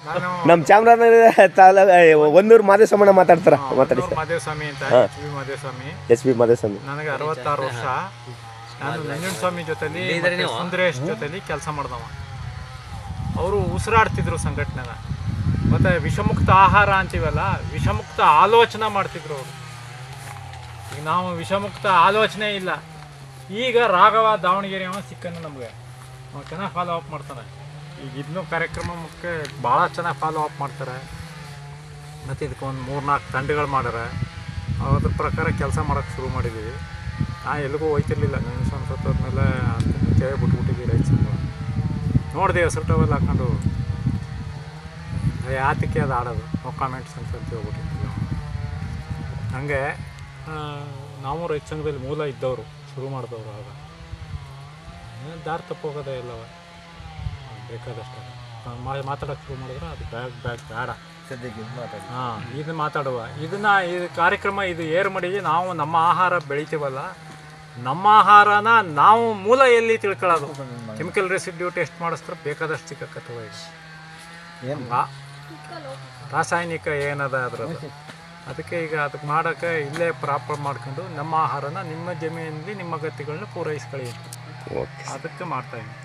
ನಾನು ನಮ್ಮ ಚಾಮರಾಜನಗರ ಒಂದೂರು ಮಾದೇಶಮ್ಮನ ಮಾತಾಡ್ತಾರ ಮಾತಾಡಿ ಸರ್. ಮಾದೇವಸ್ವಾಮಿ ಅಂತ ಎಚ್ ಬಿ ಮಾದೇವಸ್ವಾಮಿ. SP ಮಾದೇಶಸ್ವಾಮಿ. ನನಗೆ 66 ವರ್ಷ. ನಾನು ನಂಜುಂಡಸ್ವಾಮಿ ಜೊತೆಲಿ ಸುಂದರೇಶ್ ಜೊತೆಲಿ ಕೆಲಸ ಮಾಡ್ದವ. ಅವರು ಉಸಿರಾಡ್ತಿದ್ರು ಸಂಘಟನೆನ. ಮತ್ತು ವಿಷಮುಕ್ತ ಆಹಾರ ಅಂತೀವಲ್ಲ, ವಿಷಮುಕ್ತ ಆಲೋಚನೆ ಮಾಡ್ತಿದ್ರು ಅವರು. ಈಗ ನಾವು ವಿಷಮುಕ್ತ ಆಲೋಚನೆ ಇಲ್ಲ. ಈಗ ರಾಘವ ದಾವಣಗೆರೆ ಅವ ಸಿಕ್ಕನು ನಮಗೆ. ಅವ್ನು ಚೆನ್ನಾಗಿ ಫಾಲೋ ಅಪ್ ಮಾಡ್ತಾನೆ. ಈಗ ಇದನ್ನೂ ಕಾರ್ಯಕ್ರಮಕ್ಕೆ ಭಾಳ ಚೆನ್ನಾಗಿ ಫಾಲೋ ಅಪ್ ಮಾಡ್ತಾರೆ. ಮತ್ತು ಇದಕ್ಕೊಂದು 3-4 ತಂಡಗಳು ಮಾಡ್ಯಾರ. ಅದ್ರ ಪ್ರಕಾರ ಕೆಲಸ ಮಾಡೋಕ್ಕೆ ಶುರು ಮಾಡಿದ್ದೀವಿ. ನಾನು ಎಲ್ಲಿಗೂ ಹೋಯ್ತಿರ್ಲಿಲ್ಲ. ನನ್ನ ಸಂಸತ್ತೋದ್ಮೇಲೆ ಅದಕ್ಕೆ ಮುಂಚೆ ಬಿಟ್ಬಿಟ್ಟಿದ್ದೀವಿ ರೈತ ಸಂಘ. ನೋಡಿದೆ ಹೆಸರುಟವೆಲ್ಲ ಹಾಕೊಂಡು ಯಾತಕ್ಕೆ ಅದು ಆಡೋದು, ನೋ ಕಾಮೆಂಟ್ಸ್ ಅಂತ ಹೋಗ್ಬಿಟ್ಟಿರ್ತೀವಿ. ಹಾಗೆ ನಾವು ರೈತ ಸಂಘದಲ್ಲಿ ಮೂಲ ಇದ್ದವರು, ಶುರು ಮಾಡಿದವರು. ಆಗ ದಾರಿ ತಪ್ಪೋಗೋದೇ ಇಲ್ಲವ, ಬೇಕಾದಷ್ಟು ಮಾತಾಡೋಕ್ಕೆ ಶುರು ಮಾಡಿದ್ರೆ ಅದು ಬೇಡ ಸದ್ಯಕ್ಕೆ ಹಾಂ ಇದು ಮಾತಾಡುವ. ಇದನ್ನು ಇದು ಕಾರ್ಯಕ್ರಮ ಇದು ಏರ್ ಮಾಡಿ ನಾವು ನಮ್ಮ ಆಹಾರ ಬೆಳಿತೀವಲ್ಲ, ನಮ್ಮ ಆಹಾರನ ನಾವು ಮೂಲ ಎಲ್ಲಿ ತಿಳ್ಕೊಳ್ಳೋದು. ಕೆಮಿಕಲ್ ರೆಸಿಡ್ಯೂ ಟೆಸ್ಟ್ ಮಾಡಿಸ್ತಾರೆ, ಬೇಕಾದಷ್ಟು ಸಿಕ್ಕತ್ತವ. ಈಗ ರಾಸಾಯನಿಕ ಏನದ ಅದ್ರದ್ದು. ಅದಕ್ಕೆ ಈಗ ಅದಕ್ಕೆ ಮಾಡೋಕ್ಕೆ ಇಲ್ಲೇ ಪ್ರಾಪರ್ ಮಾಡ್ಕೊಂಡು ನಮ್ಮ ಆಹಾರನ ನಿಮ್ಮ ಜಮೀನಲ್ಲಿ ನಿಮ್ಮ ಅಗತ್ಯಗಳನ್ನ ಪೂರೈಸ್ಕೊಳ್ಳಿ, ಅದಕ್ಕೆ ಮಾಡ್ತಾಯಿದ್ದೀನಿ.